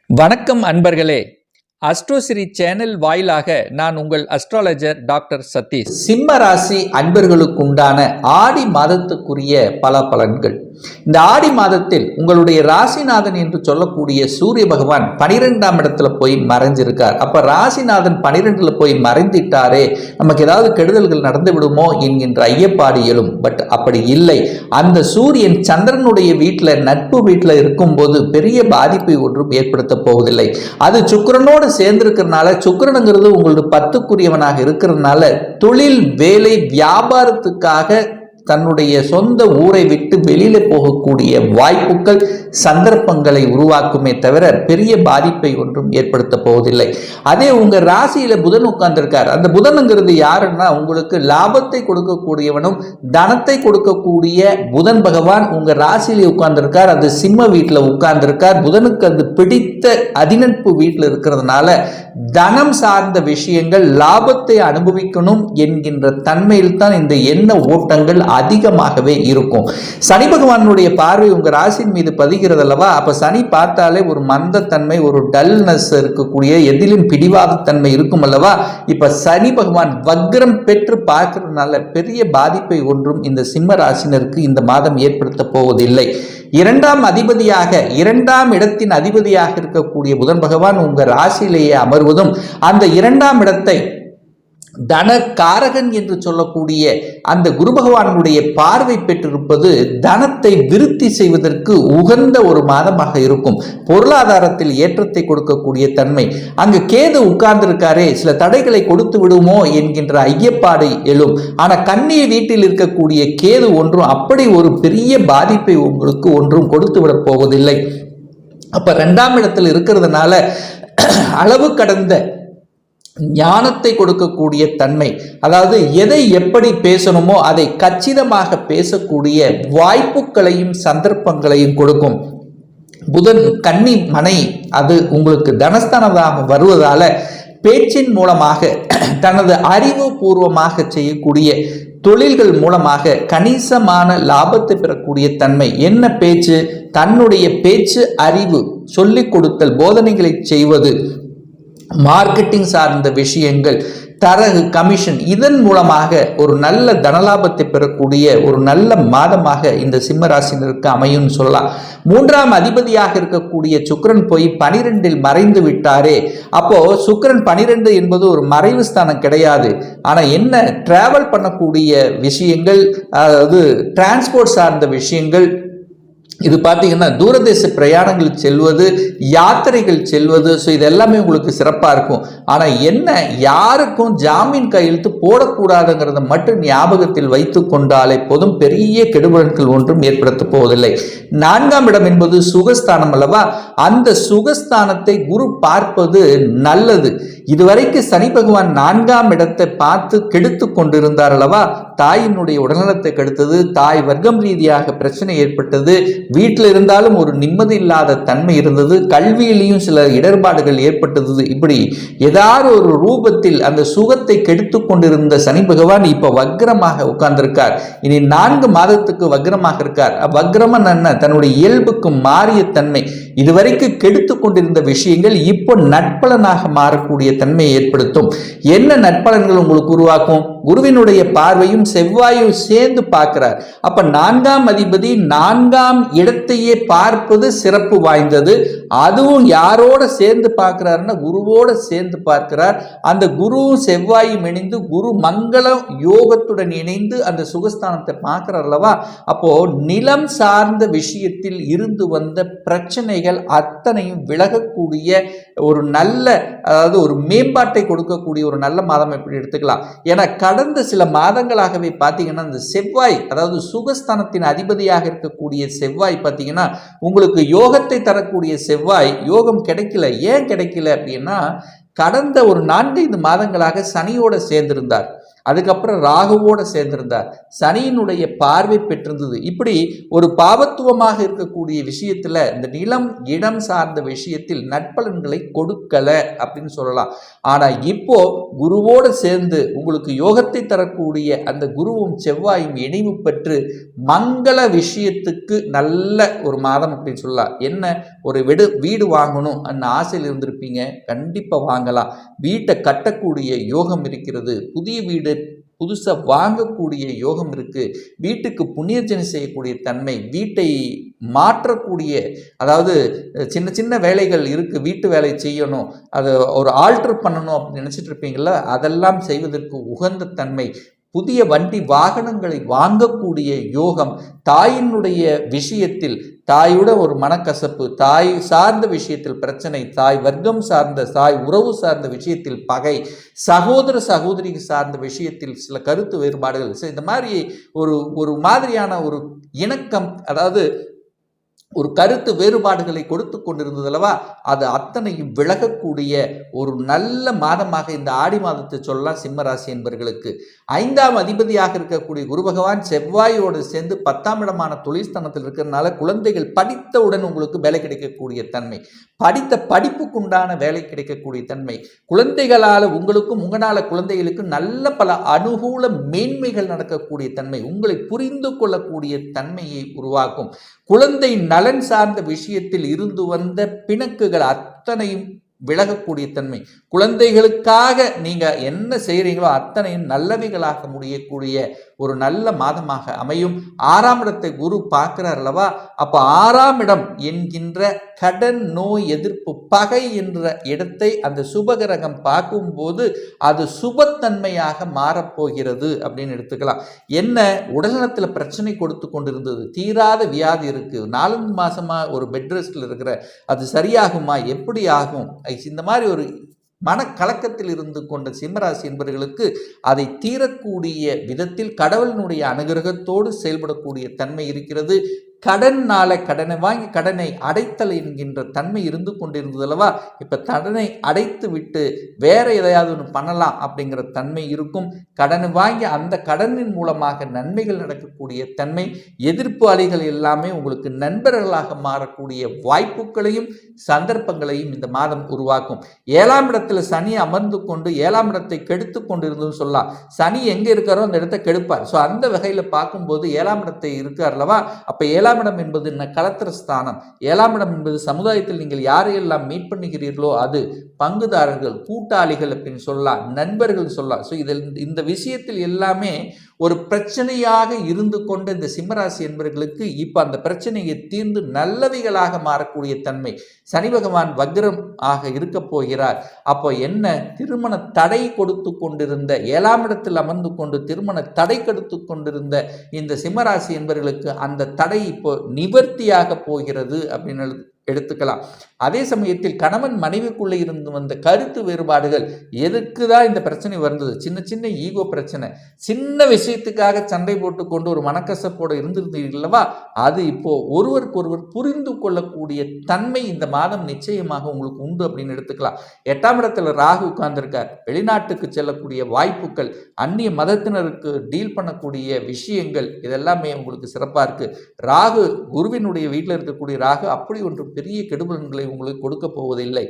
வணக்கம் அன்பர்களே. அஸ்ட்ரோசிரி சேனல் வாயிலாக நான் உங்கள் அஸ்ட்ராலஜர் டாக்டர் சதீஷ். சிம்ம ராசி அன்பர்களுக்கு உண்டான ஆடி மாதத்துக்குரிய பல பலன்கள். இந்த ஆடி மாதத்தில் உங்களுடைய ராசிநாதன் என்று சொல்லக்கூடிய சூரிய பகவான் 12ஆம் இடத்துல போய் மறைஞ்சிருக்கார். அப்ப ராசிநாதன் 12ல போய் மறைந்துட்டாரே, நமக்கு ஏதாவது கெடுதல்கள் நடந்து விடுமோ என்கின்ற ஐயப்பாடு எழும். பட் அப்படி இல்லை. அந்த சூரியன் சந்திரனுடைய வீட்டில் நட்பு வீட்டில் இருக்கும்போது பெரிய பாதிப்பை ஒன்றும் ஏற்படுத்த போவதில்லை. அது சுக்கிரனோடு சேர்ந்திருக்கிறதுனால, சுக்கிரனுங்கிறது உங்களுக்கு 10க்குரியவனாக இருக்கிறதுனால தொழில் வேலை வியாபாரத்துக்காக தன்னுடைய சொந்த ஊரை விட்டு வெளியில போகக்கூடிய வாய்ப்புகள் சந்தர்ப்பங்களை உருவாக்குமே தவிர பெரிய பாதிப்பை ஒன்றும் ஏற்படுத்த போவதில்லை. அதே உங்க ராசியில புதன் உட்கார்ந்திருக்கார். அந்த புதனுங்கிறது யாருன்னா உங்களுக்கு லாபத்தை கொடுக்கக்கூடியவனும் தனத்தை கொடுக்கக்கூடிய புதன் பகவான் உங்க ராசியில உட்கார்ந்திருக்கார். அது சிம்ம வீட்டில் உட்கார்ந்திருக்கார். புதனுக்கு அது பிடித்த அதிநட்பு வீட்டில் இருக்கிறதுனால தனம் சார்ந்த விஷயங்கள் லாபத்தை அனுபவிக்கணும் என்கின்ற தன்மையில் தான் இந்த எண்ண ஓட்டங்கள் அதிகமாகவே இருக்கும். சனி பகவானுடைய பார்வை உங்க ராசியின் மீது பதிகிறது அல்லவா? அப்ப சனி பார்த்தாலே ஒரு மந்தத்தன்மை, ஒரு டல்னஸ் இருக்கக்கூடிய எதிலும் பிடிவாத தன்மை இருக்கும் அல்லவா? இப்ப சனி பகவான் வக்ரம் பெற்று பார்க்கிறதுனால பெரிய பாதிப்பை ஒன்றும் இந்த சிம்ம ராசினருக்கு இந்த மாதம் ஏற்படுத்த போவதில்லை. இரண்டாம் இடத்தின் அதிபதியாக இருக்கக்கூடிய புதன் பகவான் உங்க ராசியிலேயே அமர்வதும், அந்த 2ஆம் இடத்தை தனகாரகன் என்று சொல்லக்கூடிய அந்த குரு பகவானுடைய பார்வை பெற்றிருப்பது தனத்தை விருத்தி செய்வதற்கு உகந்த ஒரு மாதமாக இருக்கும். பொருளாதாரத்தில் ஏற்றத்தை கொடுக்கக்கூடிய தன்மை. அங்கு கேது உட்கார்ந்திருக்காரே, சில தடைகளை கொடுத்து விடுமோ என்கின்ற ஐயப்பாடு எழும். ஆனா கன்னி வீட்டில் இருக்கக்கூடிய கேது ஒன்றும் அப்படி ஒரு பெரிய பாதிப்பை உங்களுக்கு ஒன்றும் கொடுத்து விட போவதில்லை. அப்ப 2ஆம் இடத்தில் இருக்கிறதுனால அளவு கடந்த ஞானத்தை கொடுக்கக்கூடிய தன்மை, அதாவது எதை எப்படி பேசணுமோ அதை கச்சிதமாக பேசக்கூடிய வாய்ப்புகளையும் சந்தர்ப்பங்களையும் கொடுக்கும். புதன் கன்னி மனை அது உங்களுக்கு தனஸ்தானதாக வருவதால பேச்சின் மூலமாக தனது அறிவுபூர்வமாக செய்யக்கூடிய தொழில்கள் மூலமாக கணிசமான லாபத்தை பெறக்கூடிய தன்மை. என்ன பேச்சு? தன்னுடைய பேச்சு அறிவு, சொல்லிக் கொடுத்தல், போதனைகளை செய்வது, மார்க்கெட்டிங் சார்ந்த விஷயங்கள், தரகு, கமிஷன், இதன் மூலமாக ஒரு நல்ல தனலாபத்தை பெறக்கூடிய ஒரு நல்ல மாதமாக இந்த சிம்ம ராசினருக்கு அமையும் சொல்லலாம். 3ஆம் அதிபதியாக இருக்கக்கூடிய சுக்கிரன் போய் 12இல் மறைந்து விட்டாரே. அப்போ சுக்கிரன் 12 என்பது ஒரு மறைவு ஸ்தானம் கிடையாது. ஆனா என்ன, டிராவல் பண்ணக்கூடிய விஷயங்கள், அதாவது டிரான்ஸ்போர்ட் சார்ந்த விஷயங்கள், இது பார்த்தீங்கன்னா தூரதேச பிரயாணங்கள் செல்வது, யாத்திரைகள் செல்வது, ஸோ இது எல்லாமே உங்களுக்கு சிறப்பாக இருக்கும். ஆனால் என்ன, யாருக்கும் ஜாமீன் கையெழுத்து போடக்கூடாதுங்கிறத மட்டும் ஞாபகத்தில் வைத்து கொண்டாலே போதும், பெரிய கெடுபலன்கள் ஒன்றும் ஏற்படுத்த போவதில்லை. 4ஆம் இடம் என்பது சுகஸ்தானம் அல்லவா? அந்த சுகஸ்தானத்தை குரு பார்ப்பது நல்லது. இதுவரைக்கும் சனி பகவான் 4ஆம் இடத்தை பார்த்து கெடுத்து கொண்டிருந்தார் அல்லவா? தாயினுடைய உடல்நலத்தை கெடுத்தது, தாய் வர்க்கம் ரீதியாக பிரச்சனை ஏற்பட்டது, வீட்டில் இருந்தாலும் ஒரு நிம்மதி இல்லாத தன்மை இருந்தது, கல்வியிலையும் சில இடர்பாடுகள் ஏற்பட்டது. இப்படி ஏதாவது ஒரு ரூபத்தில் அந்த சுகத்தை கெடுத்து கொண்டிருந்த சனி பகவான் இப்ப வக்ரமாக உட்கார்ந்திருக்கார். இனி 4 மாதத்துக்கு வக்ரமாக இருக்கார். வக்ரமன் என்ன, தன்னுடைய இயல்புக்கு மாறிய தன்மை. இதுவரைக்கும் கெடுத்து கொண்டிருந்த விஷயங்கள் இப்போ நட்பலனாக மாறக்கூடிய தன்மையை ஏற்படுத்தும். என்ன நட்பலன்கள் உங்களுக்கு உருவாக்கும்? குருவினுடைய பார்வையும் செவ்வாயும் சேர்ந்து பார்க்கிறார். அப்ப 4ஆம் அதிபதி 4ஆம் இடத்தையே பார்ப்பது சிறப்பு வாய்ந்தது. அதுவும் யாரோட சேர்ந்து பார்க்கிறாருன்னா குருவோட சேர்ந்து பார்க்கிறார். அந்த குருவும் செவ்வாயும் இணைந்து குரு மங்களம் யோகத்துடன் இணைந்து அந்த சுகஸ்தானத்தை பார்க்கிறார் அல்லவா? அப்போ நிலம் சார்ந்த விஷயத்தில் இருந்து வந்த பிரச்சனைகள் அத்தனையும் விலகக்கூடிய ஒரு நல்ல, அதாவது ஒரு மேம்பாட்டை கொடுக்கக்கூடிய ஒரு நல்ல மாதம் எப்படி எடுத்துக்கலாம். ஏன்னா கடந்த சில மாதங்களாகவே பார்த்தீங்கன்னா இந்த செவ்வாய், அதாவது சுகஸ்தானத்தின் அதிபதியாக இருக்கக்கூடிய செவ்வாய் பார்த்தீங்கன்னா உங்களுக்கு யோகத்தை தரக்கூடிய செவ்வாய் யோகம் கிடைக்கல. ஏன் கிடைக்கல அப்படின்னா, கடந்த ஒரு 4-5 மாதங்களாக சனியோட சேர்ந்திருந்தார். அதுக்கப்புறம் ராகுவோட சேர்ந்திருந்தார், சனியினுடைய பார்வை பெற்றிருந்தது. இப்படி ஒரு பாவத்துவமாக இருக்கக்கூடிய விஷயத்துல இந்த நிலம் இடம் சார்ந்த விஷயத்தில் நற்பலன்களை கொடுக்கல அப்படின்னு சொல்லலாம். ஆனா இப்போ குருவோட சேர்ந்து உங்களுக்கு யோகத்தை தரக்கூடிய அந்த குருவும் செவ்வாயும் இணைவு பெற்று மங்கள விஷயத்துக்கு நல்ல ஒரு மாதம் அப்படின்னு சொல்லலாம். என்ன, ஒரு வீடு வாங்கணும் அந்த ஆசையில் இருந்திருப்பீங்க, கண்டிப்பா வாங்கலாம். வீட்டை கட்டக்கூடிய யோகம் இருக்கிறது, புதிய வீடு புதுசாக வாங்கக்கூடிய யோகம் இருக்கு, வீட்டுக்கு புண்ணியர்ஜனை செய்யக்கூடிய தன்மை, வீட்டை மாற்றக்கூடிய, அதாவது சின்ன சின்ன வேலைகள் இருக்கு, வீட்டு வேலை செய்யணும், அதை ஒரு ஆல்டர் பண்ணணும் அப்படின்னு நினைச்சிட்டு இருப்பீங்களா, அதெல்லாம் செய்வதற்கு உகந்த தன்மை, புதிய வண்டி வாகனங்களை வாங்கக்கூடிய யோகம், தாயினுடைய விஷயத்தில் தாயோட ஒரு மனக்கசப்பு, தாய் சார்ந்த விஷயத்தில் பிரச்சனை, தாய் வர்க்கம் சார்ந்த தாய் உறவு சார்ந்த விஷயத்தில் பகை, சகோதர சகோதரி சார்ந்த விஷயத்தில் சில கருத்து வேறுபாடுகள், இந்த மாதிரி ஒரு மாதிரியான ஒரு இணக்கம், அதாவது ஒரு கருத்து வேறுபாடுகளை கொடுத்து கொண்டிருந்தது அல்லவா, அது அத்தனையும் விலகக்கூடிய ஒரு நல்ல மாதமாக இந்த ஆடி மாதத்தை சொல்லலாம். சிம்மராசி என்பவர்களுக்கு 5ஆம் அதிபதியாக இருக்கக்கூடிய குரு பகவான் செவ்வாயோடு சேர்ந்து 10ஆம் இடமான தொழில்ஸ்தானத்தில் இருக்கிறதுனால குழந்தைகள் படித்தவுடன் உங்களுக்கு வேலை கிடைக்கக்கூடிய தன்மை, படித்த படிப்புக்குண்டான வேலை கிடைக்கக்கூடிய தன்மை, குழந்தைகளால் உங்களுக்கும் உங்களால் குழந்தைகளுக்கும் நல்ல பல அனுகூல மேன்மைகள் நடக்கக்கூடிய தன்மை, உங்களை புரிந்து கொள்ளக்கூடிய தன்மையை உருவாக்கும். குழந்தை நலன் சார்ந்த விஷயத்தில் இருந்து வந்த பிணக்குகள் அத்தனையும் விலகக்கூடிய தன்மை, குழந்தைகளுக்காக நீங்க என்ன செய்றீங்களோ அத்தனையும் நல்லவைகளாக முடியக்கூடிய ஒரு நல்ல மாதமாக அமையும். 6ஆம் இடத்தை குரு பார்க்கிறார் அல்லவா, அப்ப 6ஆம் இடம் என்கின்ற கடன் நோய் எதிர்ப்பு பகை என்ற இடத்தை அந்த சுபகிரகம் பார்க்கும்போது அது சுபத்தன்மையாக மாறப்போகிறது அப்படின்னு எடுத்துக்கலாம். என்ன, உடல்நலத்தில் பிரச்சனை கொடுத்து கொண்டிருந்தது, தீராத வியாதி இருக்கு, 4 மாசமா ஒரு பெட் ரெஸ்ட்ல இருக்கிற, அது சரியாகுமா, எப்படி ஆகும், இந்த மாதிரி ஒரு மனக்கலக்கத்தில் இருந்து கொண்ட சிம்மராசி என்பவர்களுக்கு அதை தீரக்கூடிய விதத்தில் கடவுளினுடைய அனுகிரகத்தோடு செயல்படக்கூடிய தன்மை இருக்கிறது. கடனால கடனை வாங்கி கடனை அடைத்தல் என்கின்ற தன்மை இருந்து கொண்டிருந்தது அல்லவா, இப்ப கடனை அடைத்து விட்டு வேற எதையாவது ஒன்று பண்ணலாம் அப்படிங்கிற தன்மை இருக்கும். கடனை வாங்கி அந்த கடனின் மூலமாக நன்மைகள் நடக்கக்கூடிய தன்மை, எதிர்ப்பு அலைகள் எல்லாமே உங்களுக்கு நண்பர்களாக மாறக்கூடிய வாய்ப்புகளையும் சந்தர்ப்பங்களையும் இந்த மாதம் உருவாக்கும். 7ஆம் இடத்துல சனி அமர்ந்து கொண்டு 7ஆம் இடத்தை கெடுத்து கொண்டிருந்ததுன்னு சொல்லலாம். சனி எங்க இருக்காரோ அந்த இடத்தை கெடுப்பார். ஸோ அந்த வகையில பார்க்கும்போது 7ஆம் இடத்தை இருக்கார் அல்லவா, அப்ப 7ஆம் இடம் என்பது கலத்திர ஸ்தானம். 7ஆம் இடம் என்பது சமுதாயத்தில் நீங்கள் யாரையெல்லாம் மீட் பண்ணுகிறீர்களோ அது பங்குதாரர்கள், கூட்டாளிகள் அப்படின்னு சொல்லலாம், நண்பர்கள் சொல்லலாம். ஸோ இதில் இந்த விஷயத்தில் எல்லாமே ஒரு பிரச்சனையாக இருந்து கொண்ட இந்த சிம்மராசி என்பவர்களுக்கு இப்ப அந்த பிரச்சனையை தீர்ந்து நல்லவைகளாக மாறக்கூடிய தன்மை. சனி பகவான் வக்ரம் ஆக இருக்க போகிறார். அப்போ என்ன, திருமண தடை கொடுத்து கொண்டிருந்த 7ஆம் இடத்தில் அமர்ந்து கொண்டு திருமண தடை கொடுத்து கொண்டிருந்த இந்த சிம்மராசி என்பவர்களுக்கு அந்த தடை இப்போ நிவர்த்தியாக போகிறது அப்படின்னு எடுத்துக்கலாம். அதே சமயத்தில் கணவன் மனைவிக்குள்ளே இருந்து வந்த கருத்து வேறுபாடுகள், எதுக்கு தான் இந்த பிரச்சனை வந்தது, சின்ன சின்ன ஈகோ பிரச்சனை, சின்ன விஷயத்துக்காக சண்டை போட்டு கொண்டு ஒரு மனக்கசப்போடு இருந்திருந்தீர்களவா, அது இப்போ ஒருவருக்கொருவர் புரிந்து கொள்ளக்கூடிய தன்மை இந்த மாதம் நிச்சயமாக உங்களுக்கு உண்டு அப்படின்னு எடுத்துக்கலாம். 8ஆம் இடத்துல ராகு உட்கார்ந்திருக்கார், வெளிநாட்டுக்கு செல்லக்கூடிய வாய்ப்புகள், அந்நிய மதத்தினருக்கு டீல் பண்ணக்கூடிய விஷயங்கள், இதெல்லாமே உங்களுக்கு சிறப்பாக இருக்கு. ராகு குருவினுடைய வீட்டில் இருக்கக்கூடிய ராகு அப்படி ஒன்று பெரிய கெடுபலன்களை உங்களுக்கு கொடுக்க போவதில்லை.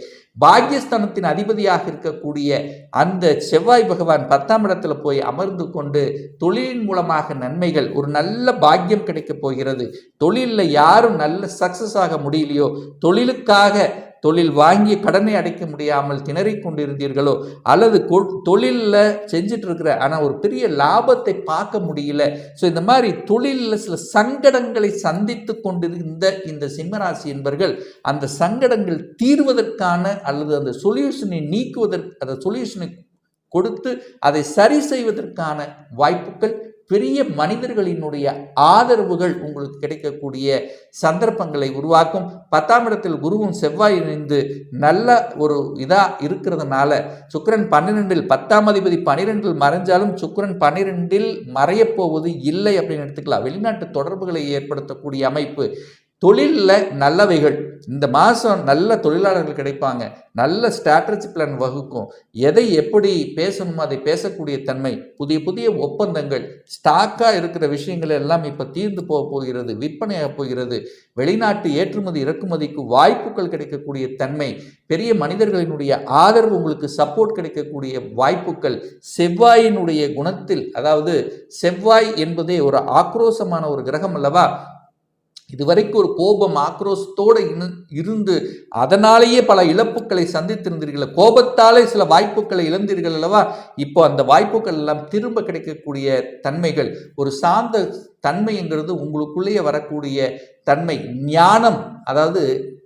பாக்கியஸ்தானத்தின் அதிபதியாக இருக்கக்கூடிய அந்த செவ்வாய் பகவான் 10ஆம் இடத்துல போய் அமர்ந்து கொண்டு தொழிலின் மூலமாக நன்மைகள், ஒரு நல்ல பாக்கியம் கிடைக்க போகிறது. தொழிலில் யாரும் நல்ல சக்சஸ் ஆக முடியலையோ, தொழிலுக்காக தொழில் வாங்கி கடனை அடைக்க முடியாமல் திணறிக் கொண்டிருந்தீர்களோ, அல்லது தொழிலில் செஞ்சுட்டு இருக்கிற ஆனால் ஒரு பெரிய லாபத்தை பார்க்க முடியல, ஸோ இந்த மாதிரி தொழிலில் சில சங்கடங்களை சந்தித்து கொண்டிருந்த இந்த சிம்மராசி என்பவர்கள் அந்த சங்கடங்கள் தீர்வதற்கான அல்லது அந்த சொல்யூஷனை நீக்குவதற்கு, அந்த சொல்யூஷனை கொடுத்து அதை சரி செய்வதற்கான வாய்ப்புகள், பெரிய மனிதர்களினுடைய ஆதரவுகள் உங்களுக்கு கிடைக்கக்கூடிய சந்தர்ப்பங்களை உருவாக்கும். 10ஆம் இடத்தில் குருவும் செவ்வாய் இணைந்து நல்ல ஒரு இதா இருக்கிறதுனால சுக்கிரன் 12இல், 10ஆம் அதிபதி 12இல் மறைஞ்சாலும் சுக்கிரன் 12இல் மறைய போவது இல்லை அப்படின்னு எடுத்துக்கலாம். வெளிநாட்டு தொடர்புகளை ஏற்படுத்தக்கூடிய அமைப்பு, தொழிலில் நல்லவைகள் இந்த மாதம் நல்ல தொழிலாளர்கள் கிடைப்பாங்க, நல்ல ஸ்ட்ராட்டஜி பிளான் வகுக்கும், எதை எப்படி பேசணுமோ அதை பேசக்கூடிய தன்மை, புதிய புதிய ஒப்பந்தங்கள், ஸ்டாக்காக இருக்கிற விஷயங்கள் எல்லாம் இப்போ தீர்ந்து போக போகிறது, விற்பனையாக போகிறது, வெளிநாட்டு ஏற்றுமதி இறக்குமதிக்கு வாய்ப்புகள் கிடைக்கக்கூடிய தன்மை, பெரிய மனிதர்களினுடைய ஆதரவு உங்களுக்கு சப்போர்ட் கிடைக்கக்கூடிய வாய்ப்புகள், செவ்வாயினுடைய குணத்தில், அதாவது செவ்வாய் என்பதே ஒரு ஆக்ரோஷமான ஒரு கிரகம் அல்லவா, இதுவரைக்கும் ஒரு கோபம் ஆக்ரோஷத்தோடு இருந்து அதனாலேயே பல இழப்புகளை சந்தித்திருந்தீர்கள், கோபத்தாலே சில வாய்ப்புகளை இழந்தீர்கள் அல்லவா, இப்போ அந்த வாய்ப்புகள் எல்லாம் திரும்ப கிடைக்கக்கூடிய தன்மைகள், ஒரு சார்ந்த தன்மைங்கிறது உங்களுக்குள்ளேயே வரக்கூடிய தன்மை, ஞானம், அதாவது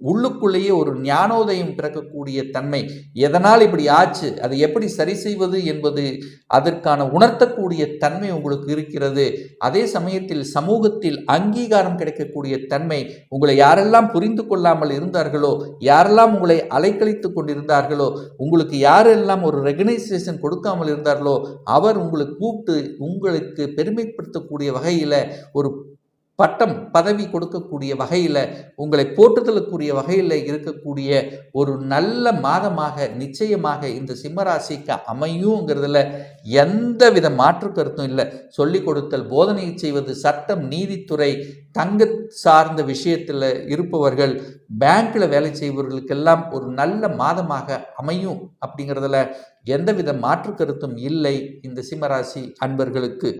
உள்ளுக்குள்ளேயே ஒரு ஞானோதயம் பிறக்கக்கூடிய தன்மை, எதனால் இப்படி ஆச்சு, அதை எப்படி சரி செய்வது என்பது அதற்கான உணர்த்தக்கூடிய தன்மை உங்களுக்கு இருக்கிறது. அதே சமயத்தில் சமூகத்தில் அங்கீகாரம் கிடைக்கக்கூடிய தன்மை, உங்களை யாரெல்லாம் புரிந்து கொள்ளாமல் இருந்தார்களோ, யாரெல்லாம் உங்களை அலைக்கழித்து கொண்டிருந்தார்களோ, உங்களுக்கு யாரெல்லாம் ஒரு ரெகனைசேஷன் கொடுக்காமல் இருந்தார்களோ, அவர் உங்களை கூப்பிட்டு உங்களுக்கு பெருமைப்படுத்தக்கூடிய வகையில் ஒரு பட்டம் பதவி கொடுக்கக்கூடிய வகையில், உங்களை போற்றுதலுக்குரிய வகையில் இருக்கக்கூடிய ஒரு நல்ல மாதமாக நிச்சயமாக இந்த சிம்மராசிக்கு அமையுங்கிறதுல எந்தவித மாற்று கருத்தும் இல்லை. சொல்லிக் கொடுத்தல், போதனை செய்வது, சட்டம், நீதித்துறை, தங்க சார்ந்த விஷயத்தில் இருப்பவர்கள், பேங்க்கில் வேலை செய்பவர்களுக்கெல்லாம் ஒரு நல்ல மாதமாக அமையும் அப்படிங்கிறதுல எந்தவித மாற்று கருத்தும் இல்லை இந்த சிம்மராசி அன்பர்களுக்கு.